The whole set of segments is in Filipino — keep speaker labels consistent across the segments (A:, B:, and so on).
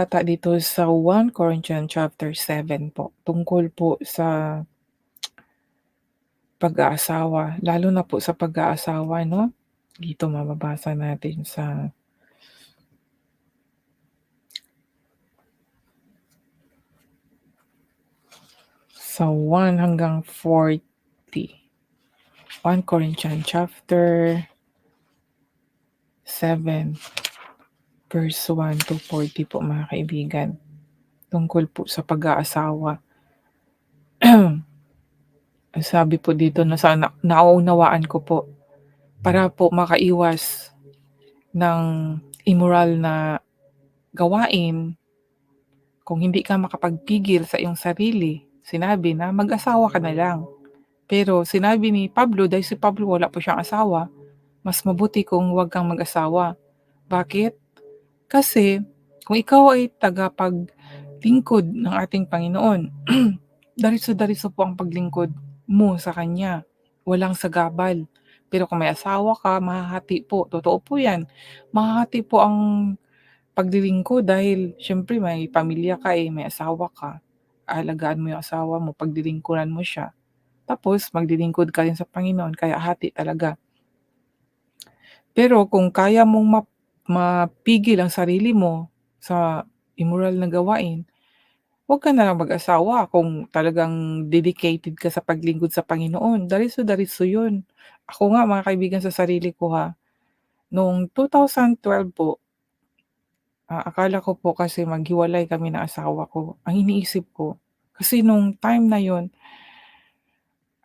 A: Talata dito sa 1 Corinthians chapter 7 po, tungkol po sa pag-aasawa, lalo na po sa pag-aasawa 'no? Dito mababasa natin sa 1 hanggang 40. 1 Corinthians chapter 7 verse 1 to 40 po mga kaibigan, tungkol po sa pag-aasawa. Ang sabi po dito na sana nauunawaan ko po, para po makaiwas ng immoral na gawain. Kung hindi ka makapagpigil sa iyong sarili, sinabi na mag-asawa ka na lang. Pero sinabi ni Pablo, dahil si Pablo wala po siyang asawa, mas mabuti kung huwag kang mag-asawa. Bakit? Kasi kung ikaw ay tagapaglingkod ng ating Panginoon, daritso-daritso po ang paglingkod mo sa Kanya. Walang sagabal. Pero kung may asawa ka, mahahati po. Totoo po yan. Mahahati po ang paglilingkod dahil siyempre may pamilya ka, may asawa ka. Aalagaan mo yung asawa mo, paglilingkuran mo siya. Tapos maglilingkod ka rin sa Panginoon, kaya hati talaga. Pero kung kaya mong mapigil ang sarili mo sa immoral na gawain, huwag ka na lang mag-asawa kung talagang dedicated ka sa paglingkod sa Panginoon. Daritso-daritso yun. Ako nga mga kaibigan, sa sarili ko ha, noong 2012 po, akala ko po kasi maghiwalay kami ng asawa ko. Ang iniisip ko, kasi nung time na yon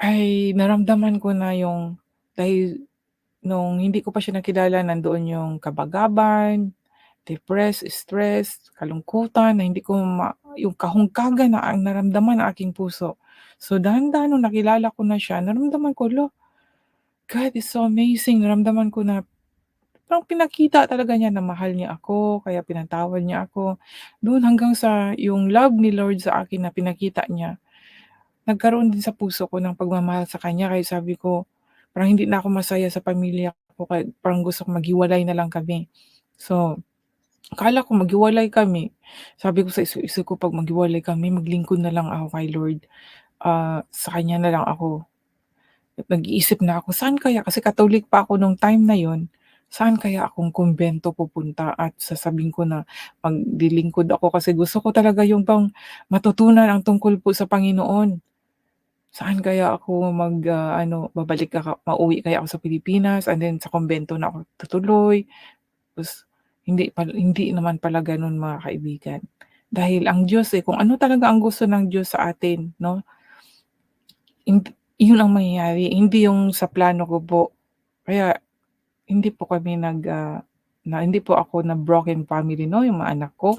A: ay naramdaman ko na yung, dahil nung hindi ko pa siya nakilala, nandoon yung kabagaban, depressed, stress, kalungkutan na hindi ko yung kahungkagan na ang naramdaman ng aking puso. So dahan-dahan nung nakilala ko na siya, naramdaman ko, God is so amazing. Naramdaman ko na parang pinakita talaga niya na mahal niya ako, kaya pinatawad niya ako. Doon hanggang sa yung love ni Lord sa akin na pinakita niya, nagkaroon din sa puso ko ng pagmamahal sa kanya, kaya sabi ko, parang hindi na ako masaya sa pamilya ko, kaya parang gusto ko maghiwalay na lang kami. So, akala ko maghiwalay kami, sabi ko sa isip ko, 'pag maghiwalay kami maglingkod na lang ako kay Lord, sa kanya na lang ako. At nag-iisip na ako, saan kaya, kasi Catholic pa ako nung time na yon, saan kaya akong kumbento pupunta at sasabihin ko na maglilingkod ako, kasi gusto ko talaga yung bang matutunan ang tungkol po sa Panginoon. Saan kaya ako babalik mauwi kaya ako sa Pilipinas and then sa kumbento na ako tutuloy. Tapos hindi naman pala gano'n mga kaibigan. Dahil ang Diyos, kung ano talaga ang gusto ng Diyos sa atin 'no, hindi 'yun ang mangyayari, hindi yung sa plano ko po. Kaya hindi po kami hindi po ako na broken family 'no, yung mga anak ko.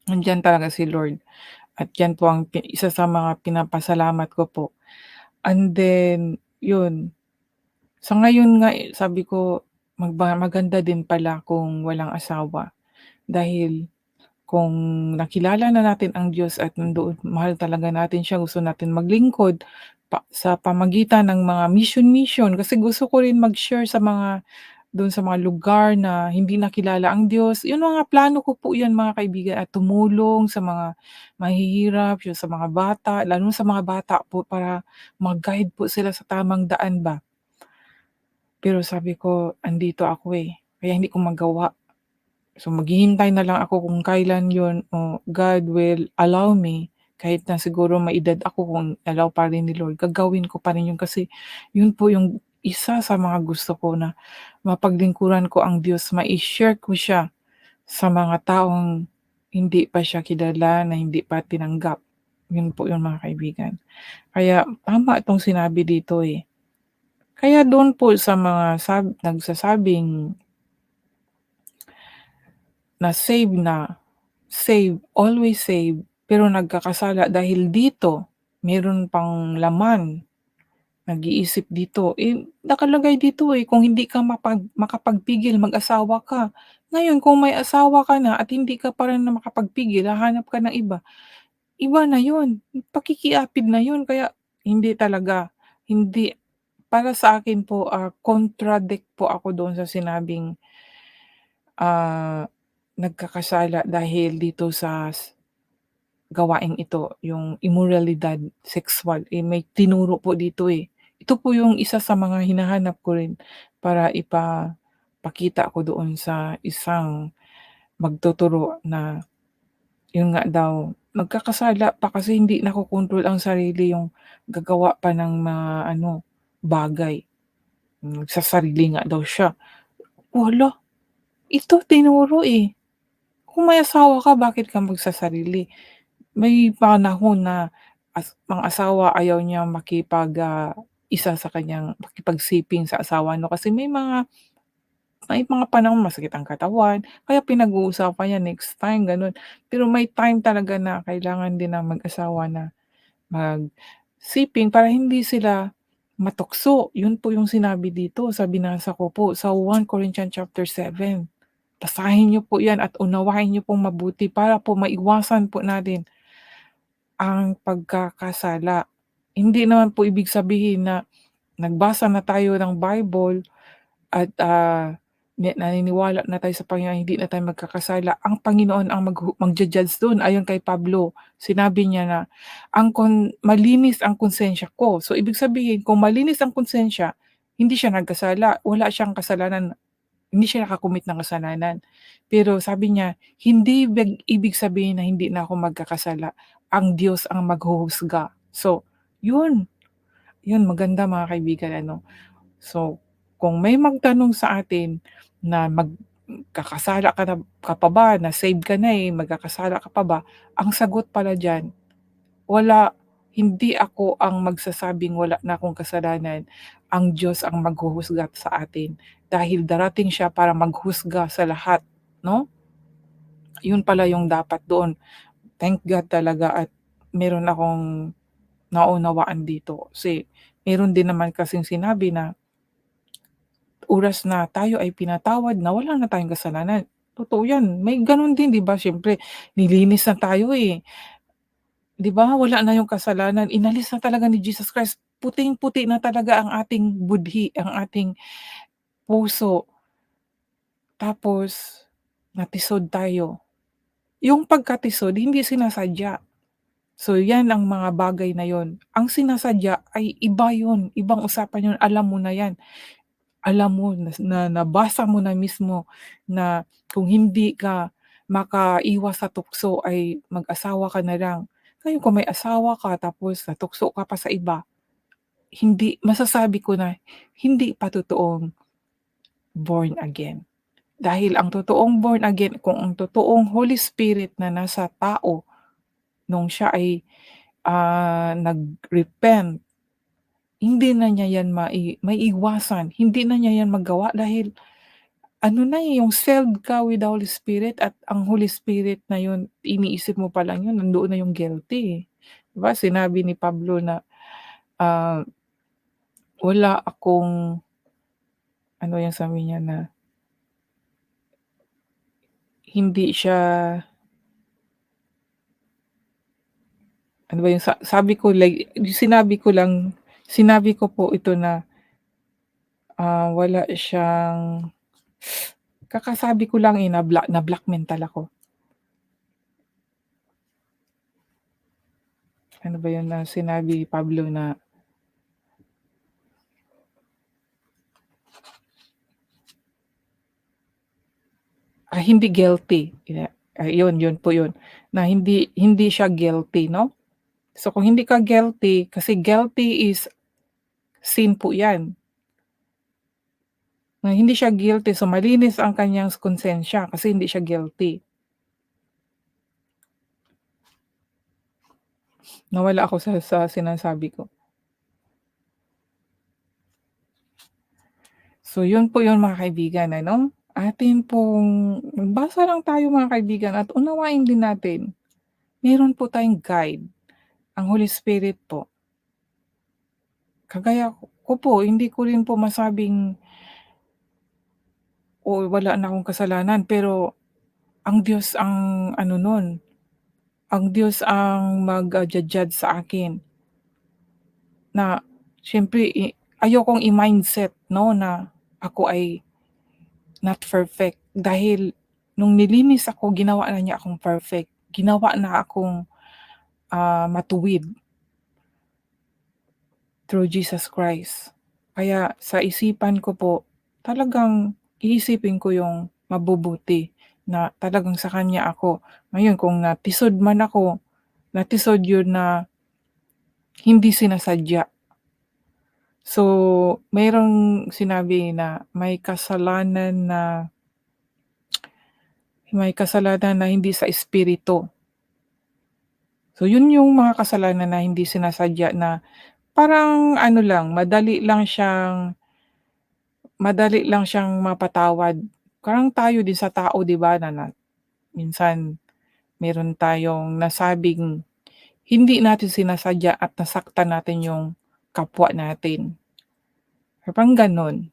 A: Nandiyan talaga si Lord at 'yan po ang isa sa mga pinapasalamat ko po. And then 'yun, sa ngayon nga, sabi ko maganda din pala kung walang asawa. Dahil kung nakilala na natin ang Diyos at nandoon mahal talaga natin siya, gusto natin maglingkod sa pamagitan ng mga mission, kasi gusto ko rin mag-share sa mga do'n sa mga lugar na hindi nakilala ang Diyos. Yung mga plano ko po 'yan mga kaibigan, at tumulong sa mga mahihirap, yung sa mga bata, lalo na sa mga bata po, para ma-guide po sila sa tamang daan ba. Pero sabi ko, andito ako, kaya hindi ko magawa. So, maghihintay na lang ako kung kailan yun, o God will allow me, kahit na siguro may edad ako, kung allow pa rin ni Lord, gagawin ko pa rin yun, kasi yun po yung isa sa mga gusto ko, na mapaglingkuran ko ang Diyos, mai-share ko siya sa mga taong hindi pa siya kilala, na hindi pa tinanggap. Yun po yun mga kaibigan. Kaya tama itong sinabi dito, Kaya doon po sa mga nagsasabing na save, always save, pero nagkakasala dahil dito, meron pang laman, nag-iisip dito, nakalagay dito, kung hindi ka makapagpigil, mag-asawa ka. Ngayon kung may asawa ka na at hindi ka pa rin na makapagpigil, hahanap ka ng iba, iba na yun, pakikiapid na yun. Kaya hindi talaga, hindi, para sa akin po, contradict po ako doon sa sinabing, ah nagkakasala dahil dito sa gawaing ito, yung immoralidad sexual, eh, may tinuro po dito, eh. Ito po yung isa sa mga hinahanap ko rin para ipakita ko doon sa isang magtuturo na yun nga daw, nagkakasala pa kasi hindi nakokontrol ang sarili, yung gagawa pa ng mga ano, bagay. Nagsasarili nga daw siya. Hala, ito tinuro, eh. Kung may asawa ka bakit ka magsasarili? May panahon na ang asawa ayaw niya isa sa kanyang makipagsiping sa asawa 'no, kasi may mga panahon masakit ang katawan, kaya pinag-uusapan yan next time gano'n. Pero may time talaga na kailangan din ng mag-asawa na magsiping para hindi sila matukso. Yun po yung sinabi dito sa binasa ko po sa 1 Corinthians chapter 7. Basahin niyo po yan at unawain niyo pong mabuti para po maiwasan po natin ang pagkakasala. Hindi naman po ibig sabihin na nagbasa na tayo ng Bible at, naniniwala na tayo sa Panginoon, hindi na tayo magkakasala. Ang Panginoon ang magju-judge dun. Ayon kay Pablo, sinabi niya na, malinis ang konsensya ko." So, ibig sabihin kung malinis ang konsensya, hindi siya nagkasala, wala siyang kasalanan, hindi siya naka-commit ng kasalanan. Pero sabi niya, hindi ibig sabihin na hindi na ako magkakasala, ang Diyos ang maghuhusga. So, yun, yun maganda mga kaibigan ano. So, kung may magtanong sa atin na magkakasala ka pa ba, na-save ka na, eh, magkakasala ka pa ba? Ang sagot pala diyan, wala, hindi ako ang magsasabing wala na akong kasalanan, ang Diyos ang maghuhusga sa atin dahil darating siya para maghusga sa lahat, 'no? Yun pala yung dapat doon. Thank God talaga at meron akong naunawaan dito kasi meron din naman kasing sinabi na oras na tayo ay pinatawad na wala na tayong kasalanan. Totoo 'yan, may gano'n din 'di ba, siyempre nilinis na tayo, eh, 'di ba, wala na yung kasalanan, inalis na talaga ni Jesus Christ, puting-puti na talaga ang ating budhi, ang ating puso, tapos natisod tayo. Yung pagkatisod hindi sinasadya. So 'yan ang mga bagay na 'yon, ang sinasadya ay iba 'yun, ibang usapan 'yun, alam mo na 'yan. Alam mo na nabasa mo na mismo na kung hindi ka makaiwas sa tukso ay mag-asawa ka na lang. Ngayon kung may asawa ka tapos natukso ka pa sa iba, hindi masasabi ko na hindi pa totoong born again. Dahil ang totoong born again, kung ang totoong Holy Spirit na nasa tao nung siya ay, nag-repent, hindi na niya yan maiiwasan, hindi na niya yan magawa dahil ano na, eh, yung sealed ka with the Holy Spirit at ang Holy Spirit na yun iniisip mo pa lang yun nandoon na yung guilty, eh. 'Di ba sinabi ni Pablo na, ah, wala akong ano yung sabi niya na hindi siya ano ba yung sabi ko like yung sinabi ko po ito na, wala siyang kakasabi ko lang, eh, na-block mental ako. Ano ba yun na sinabi ni Pablo na, hindi guilty, yun po yun, na hindi hindi siya guilty 'no? So kung hindi ka guilty, kasi guilty is sin po 'yan, na hindi siya guilty, so malinis ang kanyang konsensya kasi hindi siya guilty. Nawala ako sa sinasabi ko. So yun po yun mga kaibigan ano, atin pong magbasa lang tayo mga kaibigan at unawain din natin, meron po tayong guide, ang Holy Spirit po. Kagaya ko po, hindi ko rin po masabing, "Oh, wala na akong kasalanan." Pero ang Diyos ang ano nun, ang Diyos ang ju-judge sa akin na siyempre ayokong i-mindset 'no na ako ay not perfect dahil nung nilinis ako ginawa na niya akong perfect, ginawa na akong, matuwid through Jesus Christ. Kaya sa isipan ko po, talagang iisipin ko yung mabubuti na talagang sa kanya ako. Ngayon kung natisod man ako, natisod yun na hindi sinasadya. So, merong sinabi na may kasalanan na hindi sa espiritu. So, yun yung mga kasalanan na hindi sinasadya na parang ano lang, madali lang siyang mapatawad. Parang tayo din sa tao 'di ba na minsan meron tayong nasabing hindi natin sinasadya at nasaktan natin yung kapwa natin, parang gano'n.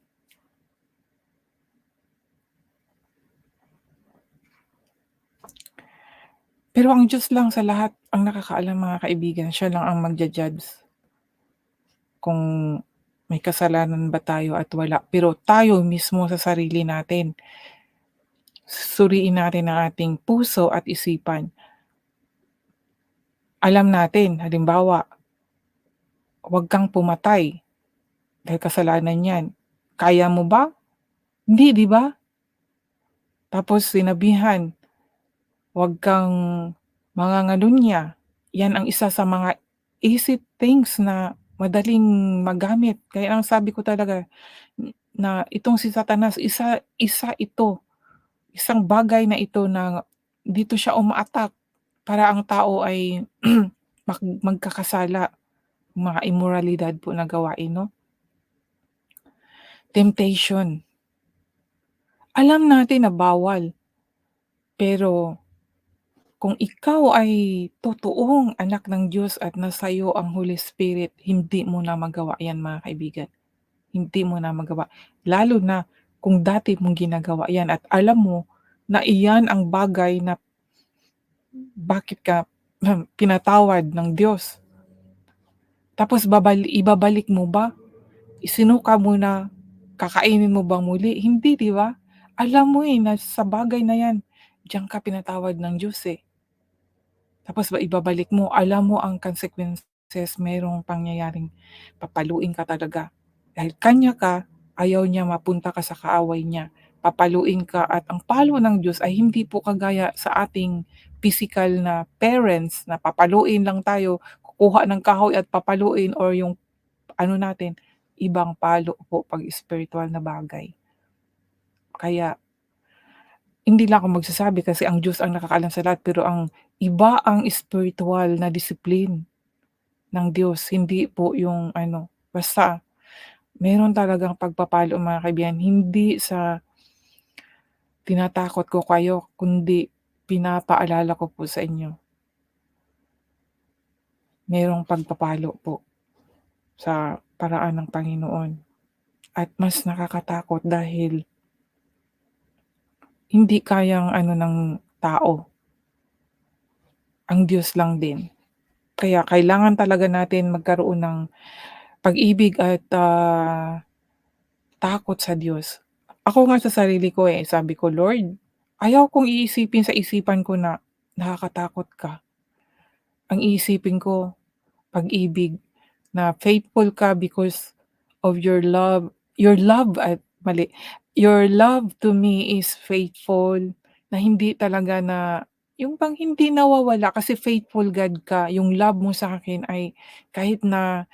A: Pero ang Diyos lang sa lahat ang nakakaalam mga kaibigan, siya lang ang magja-judge kung may kasalanan ba tayo at wala. Pero tayo mismo sa sarili natin, suriin natin ang ating puso at isipan. Alam natin, halimbawa, huwag kang pumatay dahil kasalanan 'yan. Kaya mo ba? Hindi, 'di ba? Tapos sinabihan, huwag kang mangangalunya. 'Yan ang isa sa mga easy things na madaling magamit. Kaya ang sabi ko talaga na itong si Satanas isang bagay na ito na dito siya uma-attack para ang tao ay magkakasala, mga immoralidad po na gawain 'no. Temptation, alam natin na bawal, pero kung ikaw ay totoong anak ng Diyos at nasa iyo ang Holy Spirit, hindi mo na magawa 'yan mga kaibigan, hindi mo na magawa. Lalo na kung dati mong ginagawa 'yan at alam mo na iyan ang bagay na bakit ka pinatawad ng Diyos. Tapos ibabalik mo ba? Isinuka mo na, kakainin mo bang muli? Hindi, 'di ba? Alam mo, na sa bagay na 'yan, diyan ka pinatawad ng Diyos, eh. Tapos ibabalik mo, alam mo ang consequences, merong pangyayaring papaluin ka talaga. Dahil kanya ka, ayaw niya mapunta ka sa kaaway niya, papaluin ka at ang palo ng Diyos ay hindi po kagaya sa ating physical na parents na papaluin lang tayo, kukuha ng kahoy at papaluin or yung ano natin, ibang palo po 'pag spiritual na bagay. Kaya hindi lang ako magsasabi kasi ang Diyos ang nakakaalam sa lahat, pero ang iba ang spiritual na discipline ng Diyos, hindi po yung ano, basta meron talagang pagpapalo mga kaibigan, hindi sa tinatakot ko kayo kundi pinapaalala ko po sa inyo, merong pagpapalo po sa paraan ng Panginoon at mas nakakatakot dahil hindi kayang ano ng tao, ang Diyos lang din. Kaya kailangan talaga natin magkaroon ng pag-ibig at, takot sa Diyos. Ako nga sa sarili ko, sabi ko, "Lord, ayaw kong iisipin sa isipan ko na nakakatakot ka. Ang iisipin ko pag-ibig, na faithful ka because of your love to me is faithful, na hindi talaga na yung bang hindi nawawala kasi faithful God ka, yung love mo sa akin ay kahit na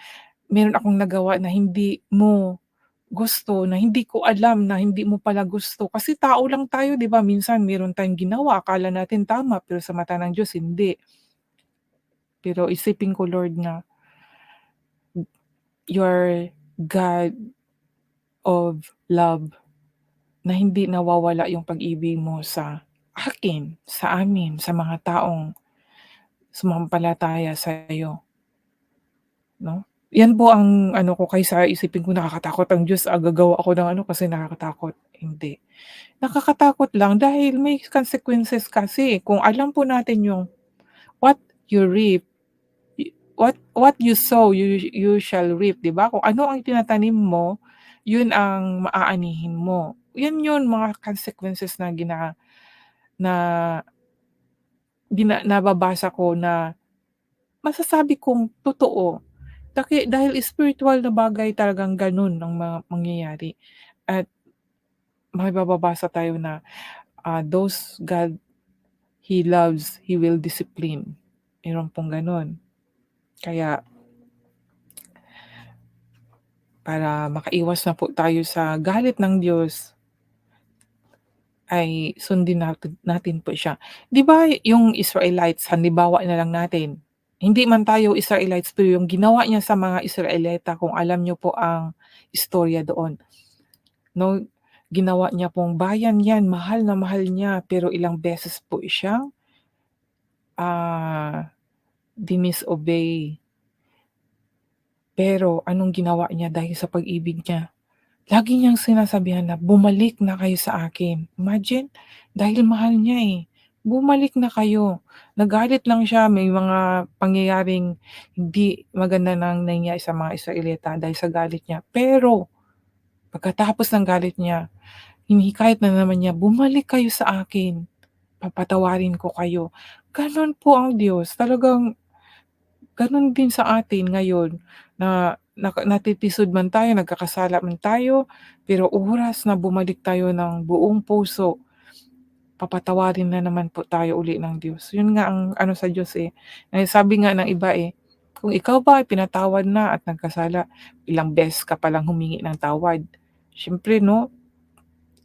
A: meron akong nagawa na hindi mo gusto, na hindi ko alam na hindi mo pala gusto." Kasi tao lang tayo 'di ba, minsan meron tayong ginawa akala natin tama pero sa mata ng Diyos hindi. Pero isipin ko Lord na you're God of love, na hindi nawawala yung pag-ibig mo sa akin, sa amin, sa mga taong sumampalataya sa'yo, 'no? Yan po ang ano ko, kaysa isipin ko nakakatakot ang Diyos, gagawa ako ng ano kasi nakakatakot, hindi. Nakakatakot lang dahil may consequences kasi, kung alam po natin yung what you reap, what you sow, you shall reap, 'di ba? Kung ano ang tinatanim mo, yun ang maaanihin mo. Yun mga consequences na na nababasa ko na masasabi kong totoo. Dahil spiritual na bagay talagang gano'n ang mga mangyayari at may mababasa tayo na, those God He loves, He will discipline. Meron pong gano'n. Kaya para makaiwas na po tayo sa galit ng Diyos, ay sundin natin po siya. 'Di ba yung Israelites, halimbawa na lang natin, hindi man tayo Israelites pero yung ginawa niya sa mga Israelita kung alam niyo po ang istorya doon, 'no, ginawa niya pong bayan 'yan, mahal na mahal niya pero ilang beses po siyang, dinisobey. Pero anong ginawa niya dahil sa pag-ibig niya? Lagi niyang sinasabihan na, "Bumalik na kayo sa akin." Imagine, dahil mahal niya, eh, bumalik na kayo. Nagalit lang siya, may mga pangyayaring hindi maganda ng nangyari sa mga Israelita dahil sa galit niya. Pero pagkatapos ng galit niya, hinihikayat na naman niya, "Bumalik kayo sa akin, papatawarin ko kayo." Gano'n po ang Diyos, talagang gano'n din sa atin ngayon na natitisod man tayo, nagkakasala man tayo, pero oras na bumalik tayo ng buong puso, papatawarin na naman po tayo uli ng Diyos. 'Yun nga ang ano sa Diyos, eh, sabi nga ng iba, eh, kung ikaw ba ay pinatawad na at nagkasala, ilang beses ka palang humingi ng tawad. Siyempre 'no,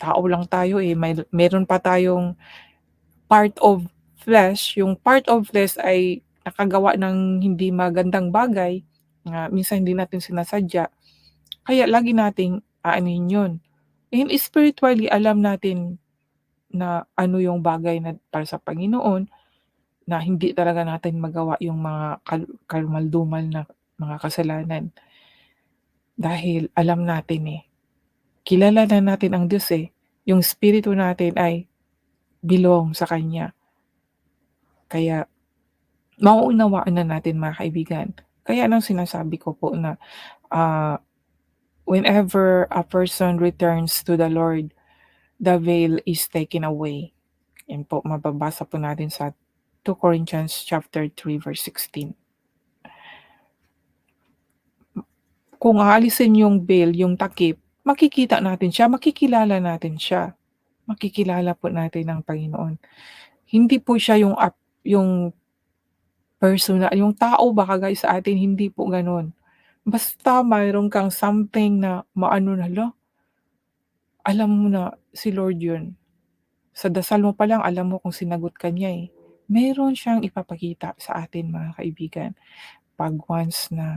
A: tao lang tayo, eh, meron pa tayong part of yung part of flesh ay nakagawa ng hindi magandang bagay na minsan hindi natin sinasadya, kaya lagi nating aanuhin 'yun. And spiritually alam natin na ano yung bagay na para sa Panginoon, na hindi talaga natin magawa yung mga karumal-dumal na mga kasalanan. Dahil alam natin, eh, kilala na natin ang Diyos, eh, yung espiritu natin ay belong sa Kanya. Kaya mauunawaan na natin mga kaibigan. Kaya ang sinasabi ko po na, ah, whenever a person returns to the Lord, the veil is taken away. Yan po mababasa po natin sa 2 Corinthians chapter 3 verse 16. Kung aalisin yung veil, yung takip, makikita natin siya, makikilala natin siya. Makikilala po natin ang Panginoon. Hindi po siya yung personal, yung tao ba kagaya sa atin, hindi po gano'n. Basta mayro'n kang something na maano na, hala, alam mo na si Lord 'yun. Sa dasal mo pa lang alam mo kung sinagot ka niya, eh. Meron siyang ipapakita sa atin mga kaibigan, 'pag once na